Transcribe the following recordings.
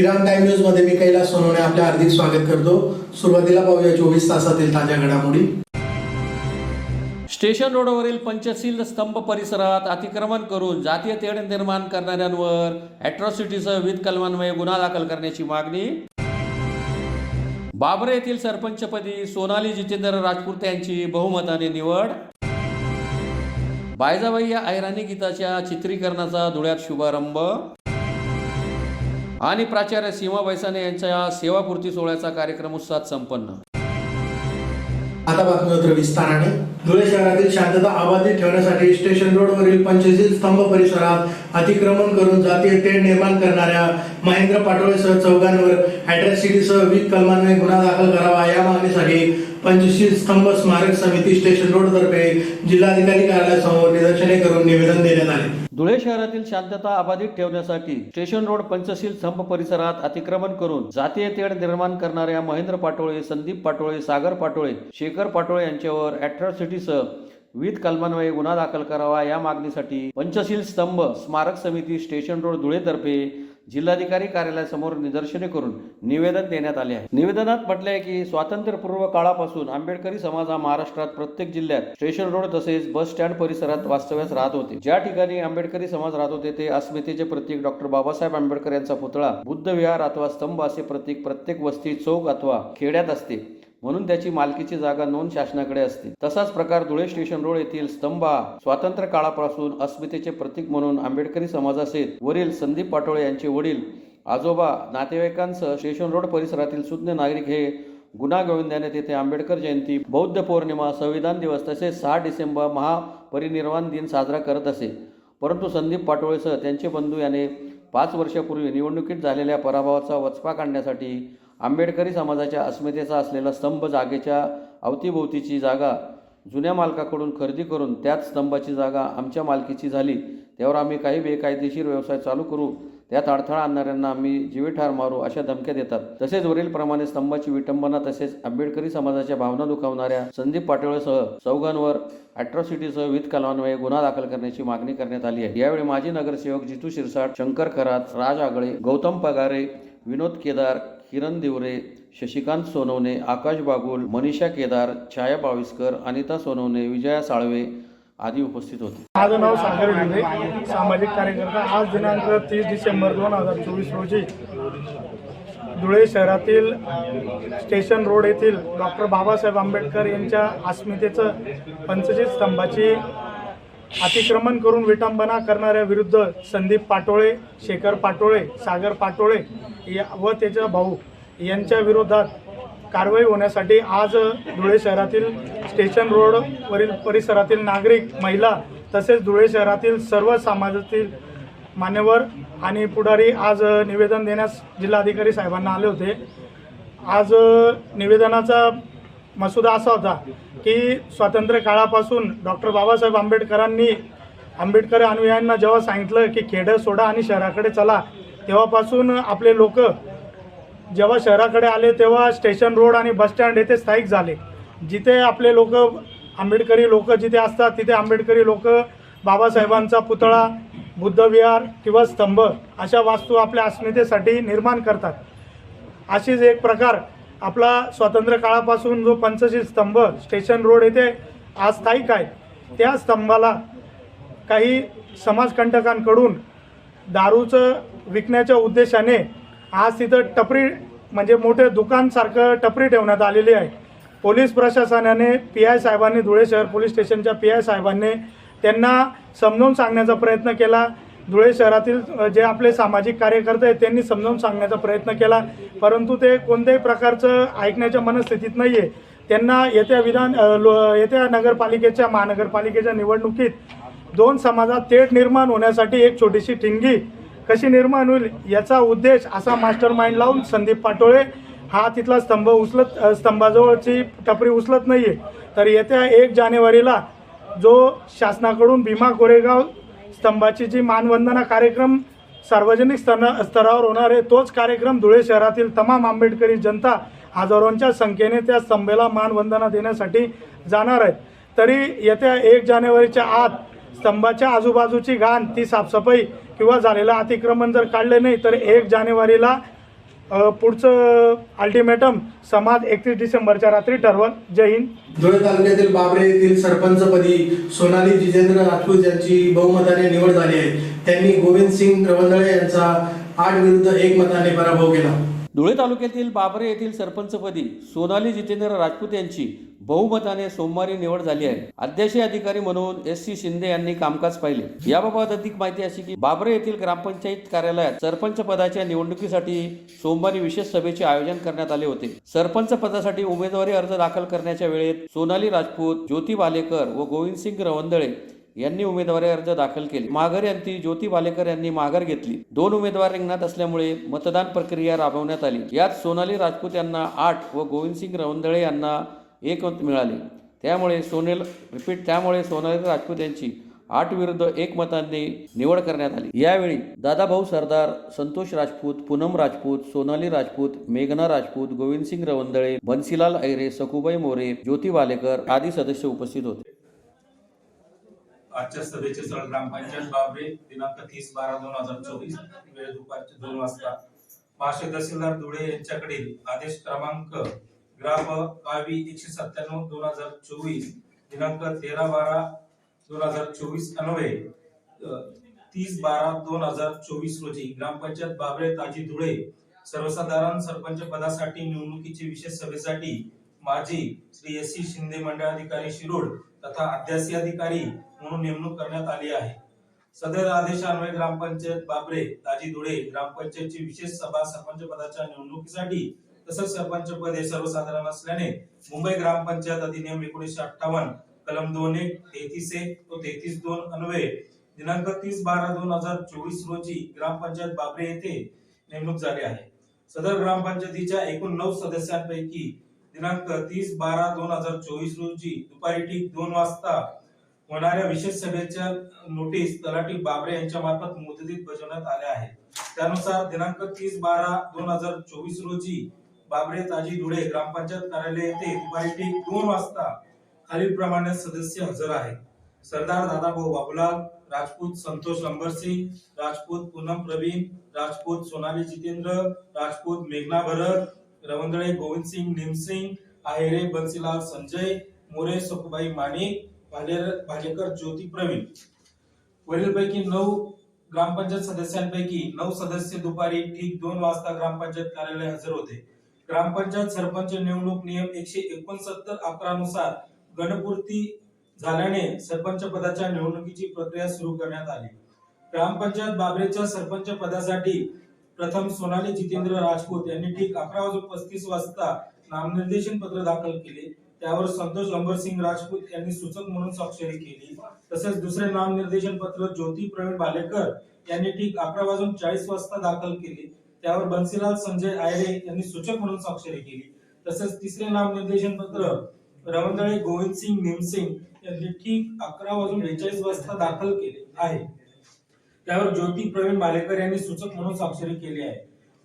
विराम time news मध्ये मी कैलास सोनवणे आपले हार्दिक स्वागत करतो। सुरुवातीला पाहूया 24 तासातील ताज्या घडामोडी। स्टेशन रोडवरील पंचशील स्तंभ परिसरात अतिक्रमण करून जातीय तेढ निर्माण करणाऱ्यांवर अॅट्रॉसिटीसह विविध कलमान्वये गुन्हा दाखल करण्याची मागणी। बाबरे येथील सरपंचपदी सोनाली जितेंद्र राजपूत यांची बहुमताने निवड। बायजाबाई या ऐराणी गीताच्या चित्रीकरणाचा धुळ्यात शुभारंभ आणि प्राचार्य सीमा बैसाने यांच्या सेवापूर्ती सोहळ्याचा कार्यक्रम उत्साहात संपन्न। आता बातमीपत्र विस्ताराने। धुळे शहरातील शांतता अबाधित ठेवण्यासाठी स्टेशन रोडवरील पंचशील स्तंभ परिसरात अतिक्रमण करून जातीय तेढ निर्माण करणाऱ्या महेंद्र पाटोळेसह चौघांवर अॅट्रॉसिटीसह विविध कलमान्वये गुन्हा दाखल करावा या मागणीसाठी पंचशील स्तंभ स्मारक समिती स्टेशन रोड तर्फे जिल्हाधिकारी कार्यालयासमोर निदर्शने करून निवेदन देण्यात आले। धुळे शहरातील शांतता अबाधित ठेवण्यासाठी स्टेशन रोड पंचशील स्तंभ परिसरात अतिक्रमण करून जातीय तेढ निर्माण करणाऱ्या महेंद्र पाटोळे, संदीप पाटोळे, सागर पाटोळे, शेखर पाटोळे यांच्यावर अॅट्रॉसिटीसह विविध कलमान्वये गुन्हा दाखल करावा या मागणीसाठी पंचशील स्तंभ स्मारक समिती स्टेशन रोड धुळे तर्फे जिल्हाधिकारी कार्यालयासमोर निदर्शने करून निवेदन देण्यात आले आहे। निवेदनात म्हटले आहे की स्वातंत्र्यपूर्व काळापासून आंबेडकरी समाज हा महाराष्ट्रात प्रत्येक जिल्ह्यात स्टेशन रोड तसेच बस स्टँड परिसरात वास्तव्यास राहत होते। ज्या ठिकाणी आंबेडकरी समाज राहत होते ते अस्मितेचे प्रतीक डॉक्टर बाबासाहेब आंबेडकर यांचा पुतळा, बुद्ध विहार अथवा स्तंभ असे प्रतीक प्रत्येक वस्ती, चौक अथवा खेड्यात असते, म्हणून त्याची मालकीची जागा नोंद शासनाकडे असते। तसाच प्रकार धुळे स्टेशन रोड येथील स्तंभ हा स्वातंत्र्य काळापासून अस्मितेचे प्रतीक म्हणून आंबेडकरी समाजासहित वरील संदीप पाटोळे यांचे वडील, आजोबा, नातेवाईकांसह स्टेशन रोड परिसरातील सुज्ञ नागरिक हे गुन्हा गोविंद्याने तेथे आंबेडकर जयंती, बौद्ध पौर्णिमा, संविधान दिवस तसेच 6 डिसेंबर महापरिनिर्वाण दिन साजरा करत असे। परंतु संदीप पाटोळेसह त्यांचे बंधू याने 5 वर्षापूर्वी निवडणुकीत झालेल्या पराभवाचा वचपा काढण्यासाठी आंबेडकरी समाजाच्या अस्मितेचा असलेला स्तंभ जागेच्या अवतीभोवतीची जागा जुन्या मालकाकडून खरेदी करून त्याच स्तंभाची जागा आमच्या मालकीची झाली, त्यावर आम्ही काही बेकायदेशीर व्यवसाय चालू करू, त्यात अडथळा आणणाऱ्यांना आम्ही जीवेठार मारू अशा धमक्या देतात। तसेच वरील प्रमाणे स्तंभाची विटंबना तसेच आंबेडकरी समाजाच्या भावना दुखावणाऱ्या संदीप पाटोळेसह चौघांवर अॅट्रॉसिटीसह विविध कलमान्वये गुन्हा दाखल करण्याची मागणी करण्यात आली आहे। यावेळी माजी नगरसेवक जितू शिरसाट, शंकर खरात, राज आगळे, गौतम पगारे, विनोद केदार, किरण दिवरे, शशिकांत सोनवणे, आकाश बागुल, मनीषा केदार, छाया बाविस्कर, अनिता सोनवणे, विजया साळवे आदी उपस्थित होते। माझं नाव सागर ढिंगे, सामाजिक कार्यकर्ता। आज दिनांक 30 डिसेंबर 2024 रोजी धुळे शहरातील स्टेशन रोड येथील डॉक्टर बाबासाहेब आंबेडकर यांच्या अस्मितेचं पंचशील स्तंभाची अतिक्रमण करून विटंबना करणाऱ्या विरुद्ध संदीप पाटोळे, शेखर पाटोळे, सागर पाटोळे व त्याचा भाऊ यांच्या विरोधात कारवाई होण्यासाठी आज धुळे शहरातील स्टेशन रोडवरील परिसरातील नागरिक, महिला तसेच धुळे शहरातील सर्व समाजातील मान्यवर आणि पुढारी आज निवेदन देण्यास जिल्हाधिकारी साहेबांना आले होते। आज निवेदनाचा मसुदा असा होता की स्वातंत्र्य काळापासून डॉक्टर बाबासाहेब आंबेडकरांनी आंबेडकर अनुयायांना जेव्हा सांगितलं की खेडं सोडा आणि शहराकडे चला, तेव्हापासून आपले लोक जेव्हा शहराकडे आले तेव्हा स्टेशन रोड आणि बस स्टँड येथे स्थायिक झाले। जिथे आपले लोक आंबेडकरी लोक जिथे असतात तिथे आंबेडकरी लोक बाबासाहेबांचा पुतळा, बुद्ध विहार किंवा स्तंभ अशा वास्तू आपल्या अस्मितेसाठी निर्माण करतात। अशीच एक प्रकार आपला स्वातंत्र्य काळापासून जो पंचशील स्तंभ स्टेशन रोड येथे आज स्थायिक आहे, त्या स्तंभाला काही समाजकंटकांकडून दारूचं विकण्याच्या उद्देशाने आज तिथं टपरी म्हणजे मोठे दुकानसारखं टपरी ठेवण्यात आलेली आहे। पोलीस प्रशासनाने PI साहेबांनी, धुळे शहर पोलीस स्टेशनच्या PI साहेबांनी त्यांना समजावून सांगण्याचा प्रयत्न केला। धुळे शहरातील जे आपले सामाजिक कार्यकर्ते आहेत त्यांनी समजावून सांगण्याचा प्रयत्न केला, परंतु ते कोणत्याही प्रकारचं ऐकण्याच्या मनस्थितीत नाही आहे। त्यांना येत्या नगरपालिकेच्या, महानगरपालिकेच्या निवडणुकीत 2 समाजात तेढ निर्माण होण्यासाठी एक छोटीशी ठिणगी कशी निर्माण होईल याचा उद्देश असा मास्टर माइंड लावून संदीप पाटोळे हा तिथला स्तंभाजवळची टपरी उचलत नाही आहे। तर येत्या 1 जानेवारीला जो शासनाकडून भीमा कोरेगाव स्तंभाची जी मानवंदना कार्यक्रम सार्वजनिक स्तरावर होणार आहे, तोच कार्यक्रम धुळे शहरातील तमाम आंबेडकरी जनता हजारोंच्या संख्येने त्या स्तंभेला मानवंदना देण्यासाठी जाणार आहेत। तरी येत्या 1 जानेवारीच्या आत स्तंभाच्या आजूबाजूची घाण ती साफसफाई किंवा झालेलं अतिक्रमण जर काढले नाही तर 1 जानेवारीला पुढचं अल्टिमेटम समाज 31 डिसेंबरच्या रात्री ठरवल. जय हिंद. धुळे तालुक्यातील बाबरे येथील सरपंचपदी सोनाली जितेंद्र राजपूत यांची बहुमताने निवड झाली आहे. त्यांनी गोविंद सिंग रवंदळे यांचा 8 विरुद्ध 1 मताने पराभव केला. धुळे तालुक्यातील बाबरे येथील सरपंचपदी सोनाली जितेंद्र राजपूत यांची बहुमताने सोमवारी निवड झाली आहे. अध्यक्षीय अधिकारी म्हणून SC शिंदे यांनी कामकाज पाहिले. याबाबत अधिक माहिती अशी की बाबरे येथील ग्रामपंचायत कार्यालयात सरपंच पदाच्या निवडणुकीसाठी सोमवारी विशेष सभेचे आयोजन करण्यात आले होते. सरपंच पदासाठी उमेदवारी अर्ज दाखल करण्याच्या वेळेत सोनाली राजपूत, ज्योती बालेकर व गोविंदसिंग रवंदळे यांनी उमेदवारी अर्ज दाखल केले. माघारी ज्योती बालेकर यांनी माघार घेतली. 2 उमेदवार रिंगणात असल्यामुळे मतदान प्रक्रिया राबवण्यात आली. यात सोनाली राजपूत यांना 8 व गोविंदसिंग रवंदळे यांना 1 मत मिळाले. त्यामुळे सोनाली राजपूत यांची 8 विरुद्ध 1 मतांनी निवड करण्यात आली. यावेळी दादाभाऊ सरदार, संतोष राजपूत, पूनम राजपूत, सोनाली राजपूत, मेघना राजपूत, गोविंदसिंग रवंदळे, बन्सीलाल ऐरे, सखुबाई मोरे, ज्योती बालेकर आदी सदस्य उपस्थित होते. आजच्या सभेचे स्थळ ग्रामपंचायत बाबरे, दिनांक 30/12/2024, वेळ दुपारचे 2 वाजता. महाशय तहसीलदार धुळे यांच्याकडील आदेश क्रमांक ग्राम कावी 197/2024, दिनांक 13/12/2024 अन्वये 30/12/2024 रोजी ग्रामपंचायत बाबरे ताजी धुळे सर्वसाधारण सरपंच पदासाठी निवडणुकीची विशेष सभेसाठी माजी श्री SC शिंदे मंडळाधिकारी शिरोड तथा अध्यासी अधिकारी म्हणून नेमणूक करण्यात आली आहे. सदर आदेशान्वये ग्रामपंचायत बाबरे ताजी धुळे ग्रामपंचायतची विशेष सभा सरपंच पदाच्या निवडणुकीसाठी तसंच सरपंच पद हे सर्वसाधारण असल्याने मुंबई ग्रामपंचायत अधिनियम 1958 कलम 2(1), 33(1) व 33(2) अन्वये दिनांक 30/12/2024 रोजी ग्रामपंचायत बाबरे येथे नेमणूक झाली आहे. सदर ग्रामपंचायतीच्या एकूण 9 सदस्यांपैकी दिनांक 30/12/2024 रोजी दुपारी ठीक 2 वाजता होणाऱ्या विशेष सभेच्या नोटीस तलाठी बाबरे यांच्या मार्फत मुदतीत बजावण्यात आल्या आहेत. त्यानुसार दिनांक 30/12/2024 रोजी बाबरे ताजी धुळे ग्रामपंचायत कार्यालय येथे दुपारी ठीक 2 वाजता खालील प्रमाणे सदस्य हजर आहेत. सरदार दादाभाऊ बाबूलाल राजपूत, संतोष अंबरसिंग राजपूत, पूनम प्रवीण राजपूत, सोनाली जितेंद्र राजपूत, मेघना भरत रवंदळे, गोविंदसिंग निमसिंग आहेरे, बन्सीलाल संजय मोरे, सखुबाई माणिक भालेकर, ज्योती प्रवीण. वरीलपैकी 9 ग्रामपंचायत सदस्यांपैकी 9 सदस्य दुपारी ठीक 2 वाजता ग्रामपंचायत कार्यालय हजर होते. ग्रामपंचायत सरपंच निवडणूक नियम 169/11 नुसार गणपूर्ती झाल्याने सरपंच पदाच्या निवडणुकीची प्रक्रिया सुरू करण्यात आली. ग्रामपंचायत बाबरेच्या सरपंच पदासाठी प्रथम सोनाली जितेंद्र राजपूत यांनी ठीक 11:35 वाजता नामनिर्देशन पत्र दाखल केले. त्यावर संतोष अंबरसिंग राजपूत यांनी सूचक म्हणून स्वाक्षरी केली. तसेच दुसरे नामनिर्देशन पत्र ज्योती प्रवीण बालेकर यांनी ठीक 11:40 वाजता दाखल केले. त्यावर बन्सीलाल संजय आयरे यांनी सूचक म्हणून स्वाक्षरी केली. तसेच तिसरे नामनिर्देशन पत्र रवंदळे गोविंदसिंग निमसिंग यांनी ठीक 11:42 वाजता दाखल केले आहे. त्यावर ज्योती प्रवीण बालेकर यांनी सूचक म्हणून स्वाक्षरी केली आहे.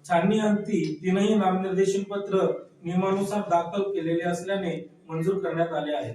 छाननी अंती 3ही नामनिर्देशन पत्र नियमानुसार दाखल केलेले असल्याने मंजूर करण्यात आले आहे.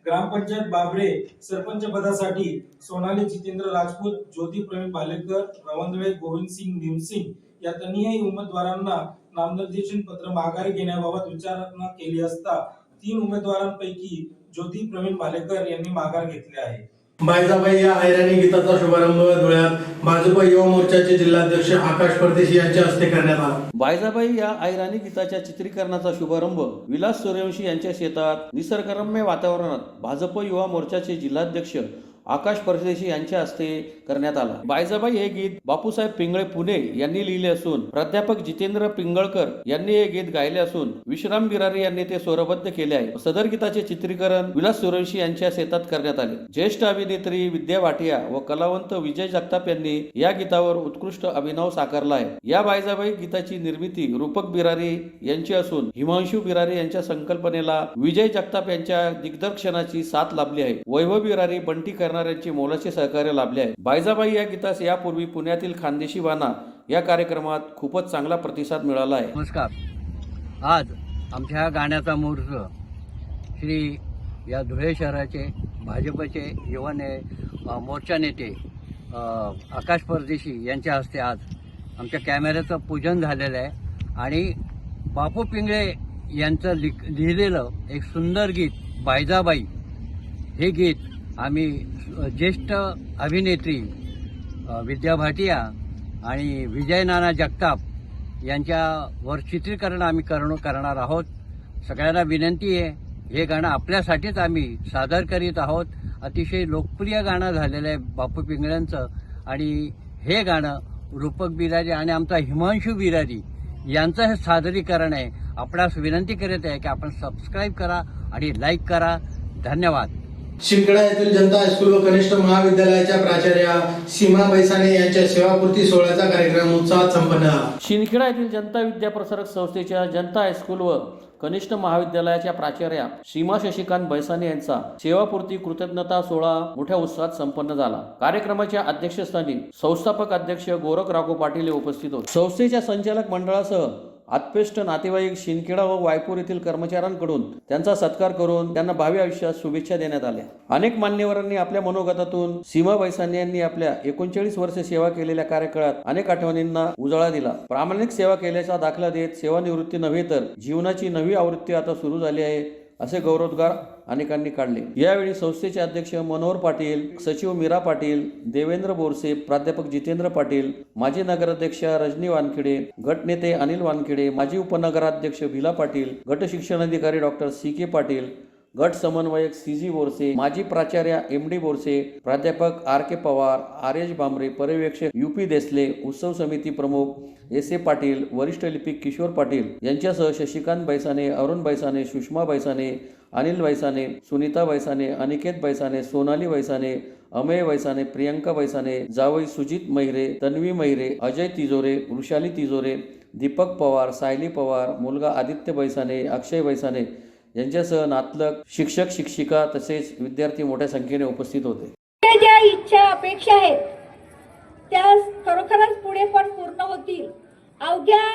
ग्रामपंचायत बाबरे सरपंच पदासाठी सोनाली जितेंद्र राजपूत, ज्योती प्रवीण बालेकर, रवंदळे गोविंदसिंग निमसिंग या तिन्ही उमेदवारांना नामनिर्देशन पत्र माघारी घेण्याबाबत विचारणा केली असता 3 उमेदवारांपैकी ज्योती प्रवीण बालेकर यांनी माघार घेतली आहे. बायजाबाई या ऐराणी गीताचा शुभारंभ धुळ्यात भाजप युवा मोर्चाचे जिल्हाध्यक्ष आकाश परदेशी यांच्या हस्ते करण्यात आला. बायजाबाई या ऐराणी गीताच्या चित्रीकरणाचा शुभारंभ विलास सूर्यवंशी यांच्या शेतात निसर्गरम्य वातावरणात भाजप युवा मोर्चाचे जिल्हाध्यक्ष आकाश परदेशी यांच्या हस्ते करण्यात आला. बायजाबाई हे गीत बापूसाहेब पिंगळे पुणे यांनी लिहिले असून प्राध्यापक जितेंद्र पिंगळकर यांनी हे गीत गायले असून विश्राम बिरारी यांनी ते स्वरबद्ध केले आहे. सदर गीताचे चित्रीकरण विलास सूर्यवंशी यांच्या शेतात करण्यात आले. ज्येष्ठ अभिनेत्री विद्या भाटिया व कलावंत विजय जगताप यांनी या गीतावर उत्कृष्ट अभिनव साकारला आहे. या बायजाबाई गीताची निर्मिती रूपक बिरारी यांची असून हिमांशू बिरारी यांच्या संकल्पनेला विजय जगताप यांच्या दिग्दर्शनाची साथ लाभली आहे. वैभव बिरारी, बंटी करणाऱ्यांचे मोलाचे सहकार्य लाभले आहे. बायजाबाई या गीतास यापूर्वी पुण्यातील खानदेशी वाना या कार्यक्रमात खूपच चांगला प्रतिसाद मिळाला आहे. नमस्कार. आज आमच्या गाण्याचा मुहूर्त श्री या धुळे शहराचे भाजपचे युवा मोर्चा नेते आकाश परदेशी यांच्या हस्ते आज आमच्या कॅमेऱ्याचं पूजन झालेलं आहे आणि बापू पिंगळे यांचं लिहिलेलं एक सुंदर गीत बायजाबाई, हे गीत आम्ही ज्येष्ठ अभिनेत्री विद्या भाटिया आणि विजय नाना जगताप यांच्यावर चित्रीकरण आम्ही करणार आहोत. सगळ्यांना विनंती आहे, हे गाणं आपल्यासाठीच आम्ही सादर करीत आहोत. अतिशय लोकप्रिय गाणं झालेलं आहे बापू पिंगळ्यांचं, आणि हे गाणं रूपक बिराजी आणि आमचा हिमांशू बिराजी यांचं हे सादरीकरण आहे. आपणास विनंती करत आहे की आपण सबस्क्राईब करा आणि लाईक करा. धन्यवाद. शिंदखेडा येथील जनता हायस्कूल व कनिष्ठ महाविद्यालयाच्या प्राचार्या सीमा बैसाने यांच्या सेवापूर्ती सोहळ्याचा कार्यक्रम उत्साहात संपन्न झाला. शिंदखेडा येथील जनता विद्याप्रसारक संस्थेच्या जनता हायस्कूल व कनिष्ठ महाविद्यालयाच्या प्राचार्या सीमा शशिकांत बैसाने यांचा सेवापूर्ती कृतज्ञता सोहळा मोठ्या उत्साहात संपन्न झाला. कार्यक्रमाच्या अध्यक्षस्थानी संस्थापक अध्यक्ष गोरख राघो पाटील उपस्थित होते. संस्थेच्या संचालक मंडळासह आत्पेष्ट नातेवाईक शिंदखेडा व वायपूर येथील कर्मचाऱ्यांकडून त्यांचा सत्कार करून त्यांना भावी आयुष्यात शुभेच्छा देण्यात आल्या. अनेक मान्यवरांनी आपल्या मनोगतातून सीमा बैसाने यांनी आपल्या 39 वर्षे सेवा केलेल्या कार्यकाळात अनेक आठवणींना उजाळा दिला. प्रामाणिक सेवा केल्याचा दाखला देत सेवानिवृत्ती नव्हे तर जीवनाची नवी आवृत्ती आता सुरू झाली आहे, असे गौरवोद्गार अनेकांनी काढले. यावेळी संस्थेचे अध्यक्ष मनोहर पाटील, सचिव मीरा पाटील, देवेंद्र बोरसे, प्राध्यापक जितेंद्र पाटील, माजी नगराध्यक्ष रजनी वानखेडे, गटनेते अनिल वानखेडे, माजी उपनगराध्यक्ष भिला पाटील, गट शिक्षणाधिकारी डॉक्टर CK पाटील, गट समन्वयक CG बोरसे, माजी प्राचार्या MD बोरसे, प्राध्यापक RK पवार, RH बांबरे, पर्यवेक्षक UP देसले, उत्सव समिती प्रमुख SA पाटील, वरिष्ठ लिपिक किशोर पाटील यांच्यासह शशिकांत बैसाने, अरुण बैसाने, सुषमा बैसाने, अनिल बैसाने, सुनीता बैसाने, अनिकेत बैसाने, सोनाली बैसाने, अमेय बैसाने, प्रियंका बैसाने, जावई सुजित महिरे, तन्वी महिरे, अजय तिजोरे, वृषाली तिजोरे, दीपक पवार, सायली पवार, मुलगा आदित्य बैसाने, अक्षय बैसाने यांच्यासह नातलग, शिक्षक शिक्षिका तसेच विद्यार्थी मोठ्या संख्येने उपस्थित होते. ज्या इच्छा अपेक्षा आहेत त्या खरोखरच पुढे पण पूर्ण होतील. अवघ्या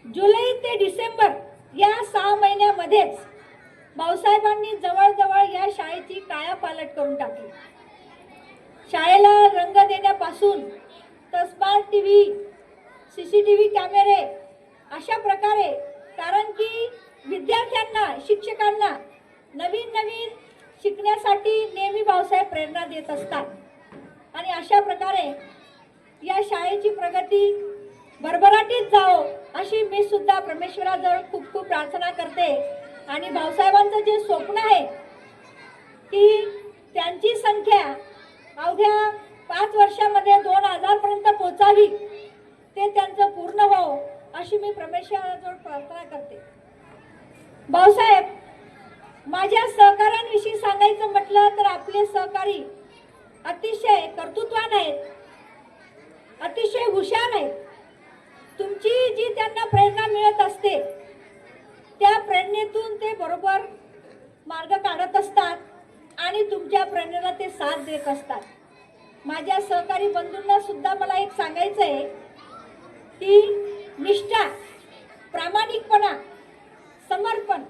जुलै ते डिसेंबर या 6 महिन्यामध्येच भाऊसाहेबांनी जवळजवळ या शाळेची कायापालट करून टाकली. शाळेला रंग देण्यापासून तर स्मार्ट TV, CCTV कॅमेरे अशा प्रकारे, कारण की विद्यार्थ्यांना, शिक्षकांना नवीन नवीन शिकण्यासाठी नेहमी भाऊसाहेब प्रेरणा देत असतात. आणि अशा प्रकारे या शाळेची प्रगती भरभराटीत जाओ अशी मी सुद्धा परमेश्वराजवळ खूप खूप प्रार्थना करते. आणि भाऊसाहेबांचं जे स्वप्न आहे की त्यांची संख्या अवघ्या 5 वर्षामध्ये 2000 पर्यंत पोहोचावी, ते त्यांचं पूर्ण व्हावं अशी मी परमेश्वराजवळ प्रार्थना करते. भाऊसाहेब माझ्या सहकाऱ्यांविषयी सांगायचं म्हटलं तर आपले सहकारी अतिशय कर्तृत्वान आहेत, अतिशय हुशार आहेत. तुमची जी त्यांना प्रेरणा मिळत असते त्या प्रेरणेतून ते बरोबर मार्ग काढत असतात आणि तुमच्या प्रेरणेला ते साथ देत असतात. माझ्या सहकारी बंधूंना सुद्धा मला एक सांगायचं आहे की निष्ठा, प्रामाणिकपणा, समर्पण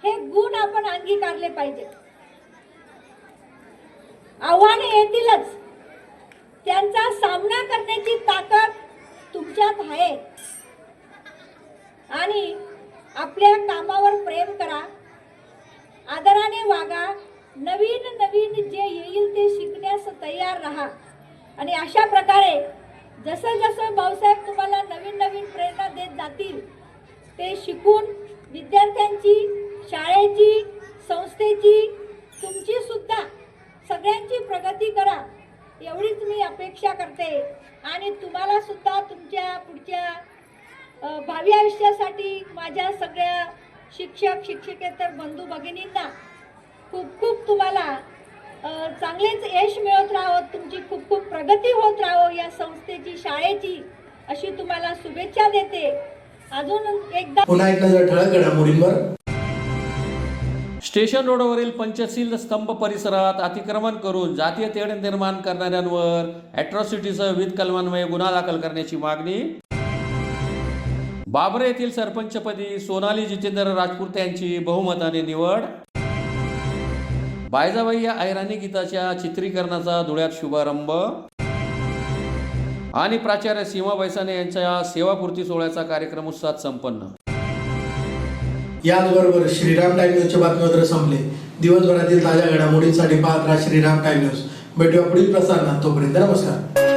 हे गुण आपण अंगीकारले पाहिजे. आव्हाने येतीलच, त्यांचा सामना करण्याची ताकद तुमच्यात आहे. आणि आपल्या कामावर प्रेम करा, आदराने वागा, नवीन नवीन जे येईल ते शिकण्यास तयार राहा. आणि अशा प्रकारे जसं जसं भाऊसाहेब तुम्हाला नवीन नवीन प्रेरणा देत जातील ते शिकून विद्यार्थ्यांची, शाळेची, संस्थेची, तुमची सुद्धा सगळ्यांची प्रगती करा एवढीच मी अपेक्षा करते. आणि तुम्हाला सुद्धा तुमच्या पुढच्या भावी आयुष्यासाठी माझ्या सगळ्या शिक्षक शिक्षकेतर बंधू भगिनींना खूप खूप तुम्हाला चांगलेच यश मिळत राहो, तुमची खूप खूप प्रगती होत राहो या संस्थेची, शाळेची, अशी तुम्हाला शुभेच्छा देते. अजून एकदा पुन्हा एक नजर ठळक घडामोडींवर. स्टेशन रोडवरील पंचशील स्तंभ परिसरात अतिक्रमण करून जातीय तेढ निर्माण करणाऱ्यांवर अॅट्रॉसिटीसह विविध कलमान्वये गुन्हा दाखल करण्याची मागणी. बाबरे येथील सरपंचपदी सोनाली जितेंद्र राजपुते यांची बहुमताने निवड. बायजाबाई या ऐराणी गीताच्या चित्रीकरणाचा धुळ्यात शुभारंभ. आणि प्राचार्य सीमा बैसाने यांच्या सेवापूर्ती सोहळ्याचा कार्यक्रम उत्साहात संपन्न. याचबरोबर श्रीराम टाइम न्यूजचे बातमीपत्र संपले. दिवसभरातील ताज्या घडामोडींसाठी पाहत राहा श्रीराम टाइम न्यूज. भेटूया पुढील प्रसारणात. तोपर्यंत नमस्कार.